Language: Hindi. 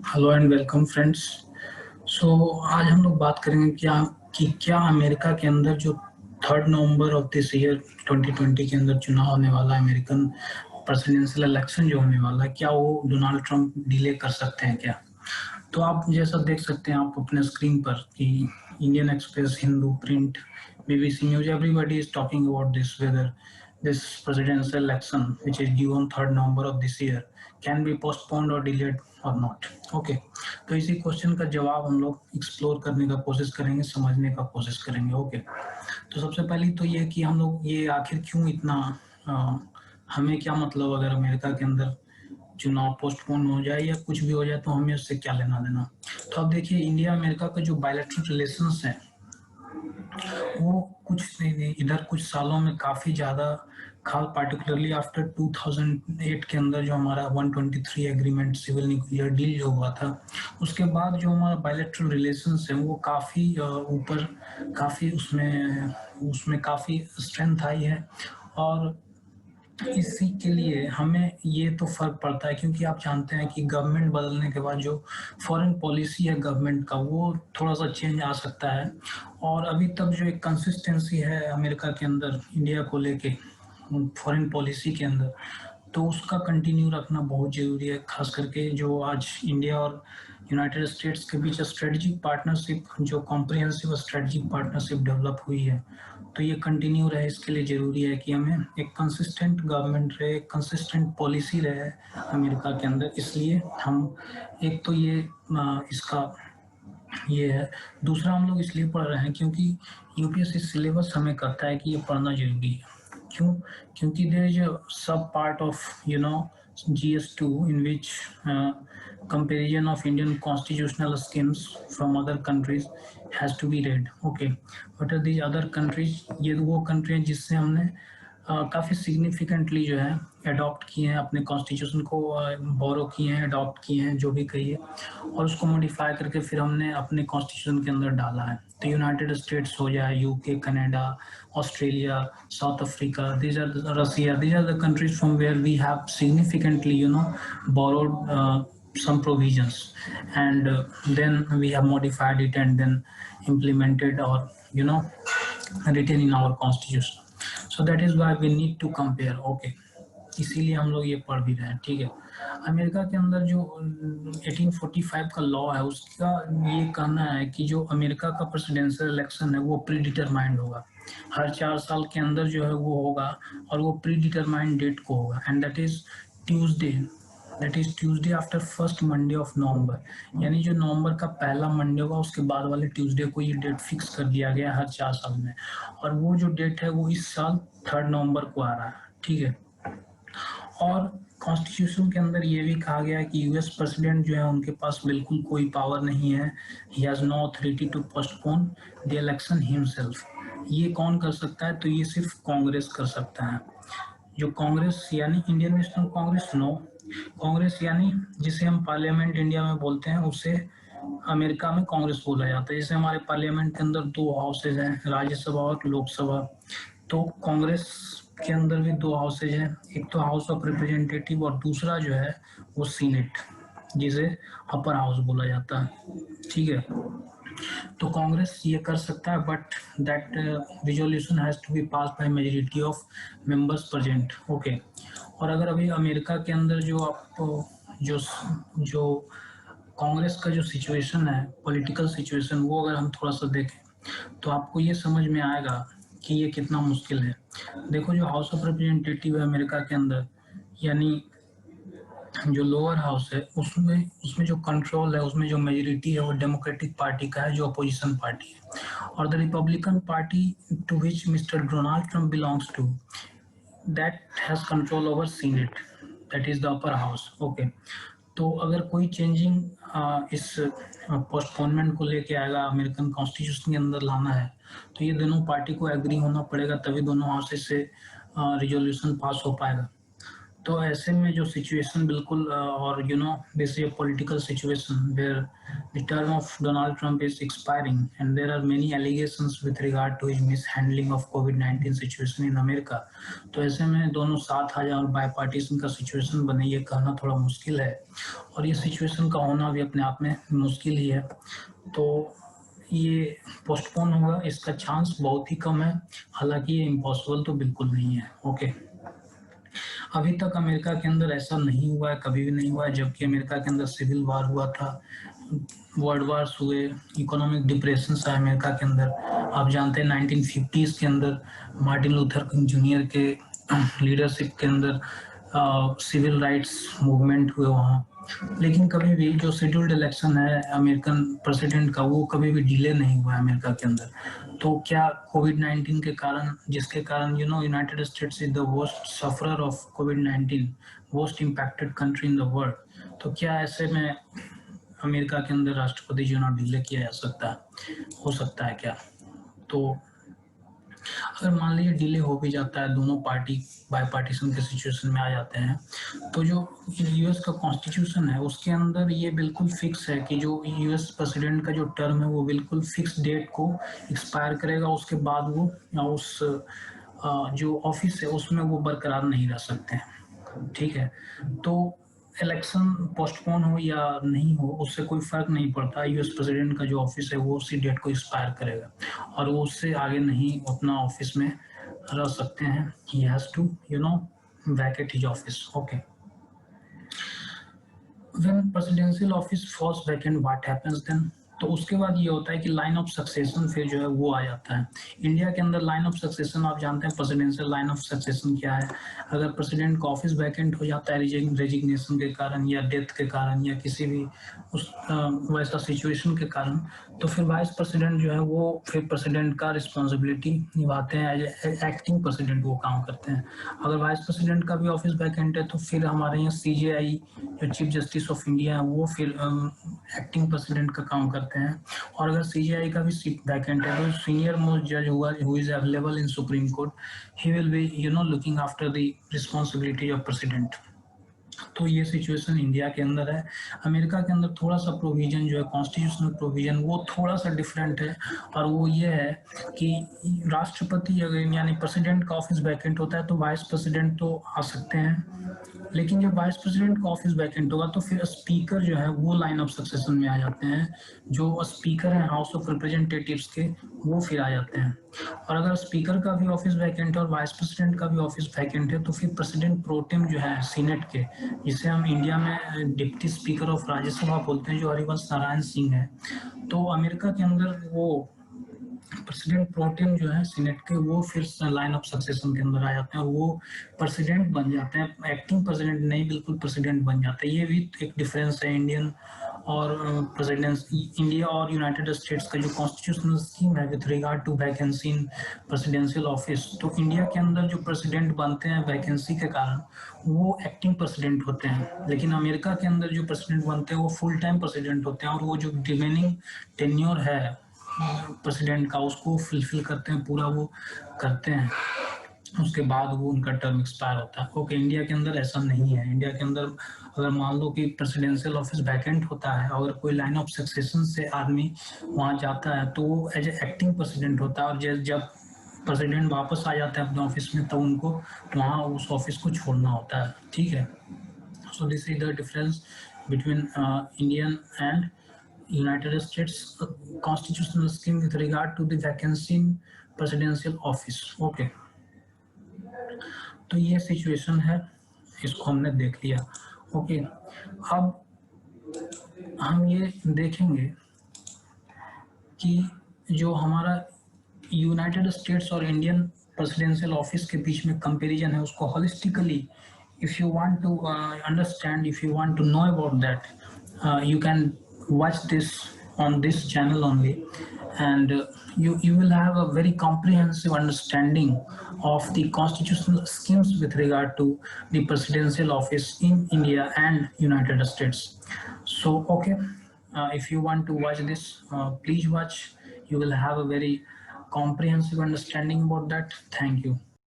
Hello and welcome friends. So आज हम लोग बात करेंगे क्या अमेरिका के अंदर जो 3 नवंबर ऑफ दिस ईयर 2020 के अंदर चुनाव होने वाला है, अमेरिकन प्रेसिडेंशियल इलेक्शन जो होने वाला है, क्या वो डोनाल्ड ट्रंप डिले कर सकते हैं क्या? तो आप जैसा देख सकते हैं आप अपने स्क्रीन पर कि Indian Express, Hindu print, BBC news, everybody is talking about this weather this presidential election which is due on 3rd November of this year can be postponed or delayed or not. Okay, तो इसी क्वेश्चन का जवाब हम लोग एक्सप्लोर करने का कोशिश करेंगे, समझने का कोशिश करेंगे। ओके, तो सबसे पहले तो ये कि हम लोग ये आखिर क्यों इतना हमें क्या मतलब अगर अमेरिका के अंदर चुनाव पोस्टपोन हो जाए या कुछ भी हो जाए तो हमें उससे क्या लेना देना। तो अब देखिए, इंडिया अमेरिका का जो बायलैटरल रिलेशंस है वो कुछ इधर कुछ सालों में काफी ज्यादा खास, पार्टिकुलरली आफ्टर 2008 के अंदर जो हमारा 123 एग्रीमेंट सिविल न्यूक्लियर डील जो हुआ था, उसके बाद जो हमारा बायलैटरल रिलेशंस है वो काफी ऊपर, काफी उसमें उसमें काफी स्ट्रेंथ आई है। और इसी के लिए हमें ये तो फर्क पड़ता है क्योंकि आप जानते हैं कि गवर्नमेंट बदलने के बाद जो फॉरेन पॉलिसी है गवर्नमेंट का वो थोड़ा सा चेंज आ सकता है। और अभी तक जो एक कंसिस्टेंसी है अमेरिका के अंदर इंडिया को लेके फॉरेन पॉलिसी के अंदर, तो उसका कंटिन्यू रखना बहुत जरूरी है। खास करके जो आज इंडिया और यूनाइटेड स्टेट्स के बीच स्ट्रेटजिक पार्टनरशिप, जो कॉम्प्रिहेंसिव स्ट्रेटजिक पार्टनरशिप डेवलप हुई है, तो ये कंटिन्यू रहे। इसके लिए जरूरी है कि हमें एक कंसिस्टेंट गवर्नमेंट रहे, एक कंसिस्टेंट पॉलिसी रहे अमेरिका के अंदर। इसलिए हम एक तो ये इसका ये है। दूसरा, हम लोग इसलिए पढ़ रहे हैं क्योंकि यूपीएससी सिलेबस हमें कहता है कि ये पढ़ना जरूरी है। क्यों? क्योंकि देयर इज अ सब part of GS2 in which comparison of Indian constitutional schemes from other countries has to be read. Okay, what are these other countries? ये वो कंट्री हैं जिससे हमने काफ़ी सिग्निफिकेंटली जो है अडॉप्ट किए हैं, अपने कॉन्स्टिट्यूशन को बोरो किए हैं, अडॉप्ट किए हैं, जो भी कहिए, और उसको मॉडिफाई करके फिर हमने अपने कॉन्स्टिट्यूशन के अंदर डाला है। तो यूनाइटेड स्टेट्स हो जाए, UK, Canada, Australia, south Africa, these are Russia, these are the countries from where we have significantly borrowed some provisions, and then we have modified it and then implemented or written in our constitution. So that is why we need to compare. Okay, इसीलिए हम लोग ये पढ़ भी रहे हैं। ठीक है, अमेरिका के अंदर जो 1845 का लॉ है उसका ये कहना है कि जो अमेरिका का प्रेसिडेंशियल इलेक्शन है वो प्री डिटरमाइंड होगा, हर 4 साल के अंदर जो है वो होगा, और वो प्री डिटरमाइंड डेट को होगा, and Tuesday that is Tuesday after first Monday of November. यानी जो नवंबर का पहला मंडे होगा उसके बाद वाले ट्यूसडे को ये डेट फिक्स कर दिया गया हर 4 साल में, और वो जो डेट है वो इस साल 3rd नवंबर को आ रहा है। ठीक है, और कॉन्स्टिट्यूशन के अंदर ये भी कहा गया है कि यूएस प्रेसिडेंट जो है उनके पास बिल्कुल कोई पावर नहीं है। He has no authority to postpone the election himself. ये कौन कर सकता है? तो ये सिर्फ कांग्रेस कर सकता है। जो कांग्रेस यानी इंडियन नेशनल कांग्रेस, नो, कांग्रेस यानी जिसे हम पार्लियामेंट इंडिया में बोलते हैं उसे अमेरिका में कांग्रेस बोला जाता है। जैसे हमारे पार्लियामेंट के अंदर 2 हाउसेज हैं, राज्यसभा और लोकसभा, तो कांग्रेस के अंदर भी 2 हाउसेज हैं, एक तो हाउस ऑफ रिप्रेजेंटेटिव और दूसरा जो है वो सीनेट, जिसे अपर हाउस बोला जाता है। ठीक है, तो कांग्रेस ये कर सकता है, but that resolution has to be pass by majority of members present. Okay, और अगर अभी अमेरिका के अंदर जो आप जो जो कांग्रेस का जो सिचुएशन है, पॉलिटिकल सिचुएशन, वो अगर हम थोड़ा सा देखें तो आपको ये समझ में आएगा कि ये कितना मुश्किल है। देखो, जो हाउस ऑफ रिप्रेजेंटेटिव है अमेरिका के अंदर, यानी जो लोअर हाउस है, उसमें उसमें जो कंट्रोल है, उसमें जो मेजोरिटी है वो डेमोक्रेटिक पार्टी का है, जो अपोजिशन पार्टी है। और the Republican party to which mister Donald Trump belongs to, that has control over Senate, that is the upper house. Okay, तो अगर कोई चेंजिंग इस पोस्टपोनमेंट को लेके आएगा, अमेरिकन कॉन्स्टिट्यूशन के अंदर लाना है, तो ये दोनों पार्टी को एग्री होना पड़ेगा, तभी दोनों हाउसेस से रिजोल्यूशन पास हो पाएगा। तो ऐसे में जो सिचुएशन बिल्कुल और this is a political situation where the term of Donald Trump is expiring and there are many allegations with regard to his mishandling of कोविड-19 सिचुएशन इन अमेरिका। तो ऐसे में दोनों साथ आ जाए और बायपार्टीसन का सिचुएशन बने, ये कहना थोड़ा मुश्किल है, और ये सिचुएशन का होना भी अपने आप में मुश्किल ही है। तो ये पोस्टपोन होगा, इसका चांस बहुत ही कम है, हालांकि ये इम्पॉसिबल तो बिल्कुल नहीं है। ओके, अभी तक अमेरिका के अंदर ऐसा नहीं हुआ है, कभी भी नहीं हुआ है, जबकि अमेरिका के अंदर सिविल वार हुआ था, वर्ल्ड वार्स हुए, इकोनॉमिक डिप्रेशन आया अमेरिका के अंदर। आप जानते हैं 1950s के अंदर मार्टिन लूथर किंग जूनियर के लीडरशिप के अंदर सिविल राइट्स मूवमेंट हुए वहाँ। लेकिन कभी भी जो शेड्यूल्ड इलेक्शन है अमेरिकन प्रेसिडेंट का, वो कभी भी डिले नहीं हुआ है अमेरिका के अंदर। तो क्या कोविड-19 के कारण, जिसके कारण United states is the worst sufferer of covid, most impacted country in the world, तो क्या ऐसे में अमेरिका के अंदर राष्ट्रपति चुनाव डिले किया जा सकता है, हो सकता है क्या? तो अगर मान लीजिए डिले हो भी जाता है, दोनों पार्टी बायपार्टीसन के सिचुएशन में आ जाते हैं, तो जो यूएस का कॉन्स्टिट्यूशन है उसके अंदर ये बिल्कुल फिक्स है कि जो यूएस प्रेसिडेंट का जो टर्म है वो बिल्कुल फिक्स डेट को एक्सपायर करेगा, उसके बाद वो उस जो ऑफिस है उसमें वो बरकरार नहीं रह सकते हैं। ठीक है, तो इलेक्शन पोस्टपोन हो या नहीं हो उससे कोई फर्क नहीं पड़ता, यूएस प्रेसिडेंट का जो ऑफिस है वो उसी डेट को एक्सपायर करेगा और वो उससे आगे नहीं अपना ऑफिस में रह सकते हैं। He has to vacate his office. Okay, when presidential office falls vacant what happens then? तो उसके बाद ये होता है कि लाइन ऑफ सक्सेशन फिर जो है वो आ जाता है। इंडिया के अंदर लाइन ऑफ सक्सेशन आप जानते हैं, प्रेसिडेंशियल लाइन ऑफ सक्सेशन क्या है? अगर प्रेसिडेंट का ऑफिस वैकेंट हो जाता है रेजिग्नेशन के कारण या डेथ के कारण या किसी भी उस वैसा सिचुएशन के कारण, तो फिर वाइस प्रेसिडेंट जो है वो फिर प्रेसिडेंट का रिस्पॉन्सिबिलिटी निभाते हैं, एज एक्टिंग प्रेसिडेंट वो काम करते हैं। अगर वाइस प्रेसिडेंट का भी ऑफिस वैकेंट है तो फिर हमारे यहाँ सीजेआई जो चीफ जस्टिस ऑफ इंडिया है वो फिर एक्टिंग प्रेसिडेंट का काम करते हैं। और अगर सीजेआई का भी सीट वैकेंट है तो सीनियर मोस्ट जज who is available in supreme court, he will be looking after the responsibility of president. तो ये सिचुएशन इंडिया के अंदर है। अमेरिका के अंदर थोड़ा सा प्रोविजन जो है कॉन्स्टिट्यूशनल प्रोविजन वो थोड़ा सा डिफरेंट है, और वो ये है कि राष्ट्रपति अगर यानी प्रेसिडेंट का ऑफिस वैकेंट होता है तो वाइस प्रेसिडेंट तो आ सकते हैं, लेकिन जब वाइस प्रेसिडेंट का ऑफिस वैकेंट होगा तो फिर स्पीकर जो है वो लाइन ऑफ सक्सेशन में आ जाते हैं। जो स्पीकर हैं हाउस ऑफ रिप्रेजेंटेटिव्स के वो फिर आ जाते हैं। और अगर स्पीकर का भी ऑफिस वैकेंट है और वाइस प्रेसिडेंट का भी ऑफिस वैकेंट है तो फिर प्रेसिडेंट प्रोटेम जो है सीनेट के, जिसे हम इंडिया में डिप्टी स्पीकर ऑफ राज्यसभा बोलते हैं, जो हरिवंश नारायण सिंह है, तो अमेरिका के अंदर वो प्रेसिडेंट प्रोटेम जो है सीनेट के वो फिर लाइन ऑफ सक्सेशन के अंदर आ जाते हैं और वो प्रेसिडेंट बन जाते हैं, एक्टिंग प्रेसिडेंट नहीं बिल्कुल प्रेसिडेंट बन जाते हैं। ये भी एक डिफरेंस है इंडियन और प्रेसिडेंट, इंडिया और यूनाइटेड स्टेट्स का जो कॉन्स्टिट्यूशनल स्कीम है with regard to vacancy in presidential office. तो इंडिया के अंदर जो प्रेसिडेंट बनते हैं वैकेंसी के कारण वो एक्टिंग प्रेसिडेंट होते हैं, लेकिन अमेरिका के अंदर जो प्रेसिडेंट बनते हैं वो फुल टाइम प्रेसिडेंट होते हैं और वो जो रिमेनिंग टेन्योर है प्रेसिडेंट का उसको फुलफिल करते हैं, पूरा वो करते हैं, उसके बाद वो उनका टर्म एक्सपायर होता है। ओके, इंडिया के अंदर ऐसा नहीं है। इंडिया के अंदर अगर मान लो कि प्रेसिडेंशियल ऑफिस वैकेंट होता है, अगर कोई लाइन ऑफ सक्सेशन से आदमी वहां जाता है तो वो एज एक्टिंग प्रेसिडेंट होता है, और जब प्रेसिडेंट वापस आ जाता है अपने ऑफिस में तो उनको वहाँ उस ऑफिस को छोड़ना होता है। ठीक है, so this is the difference between Indian and United States constitutional scheme with regard to the vacancy in presidential office. Okay, तो ये सिचुएशन है, इसको हमने देख लिया। ओके, अब हम ये देखेंगे कि जो हमारा यूनाइटेड स्टेट्स और इंडियन प्रेसिडेंशियल ऑफिस के बीच में कंपैरिजन है उसको holistically, if you want to understand, if you want to know about that, you can watch this on this channel only, and you will have a very comprehensive understanding of the constitutional schemes with regard to the presidential office in India and United States. So okay, if you want to watch this, please watch. You will have a very comprehensive understanding about that. Thank you.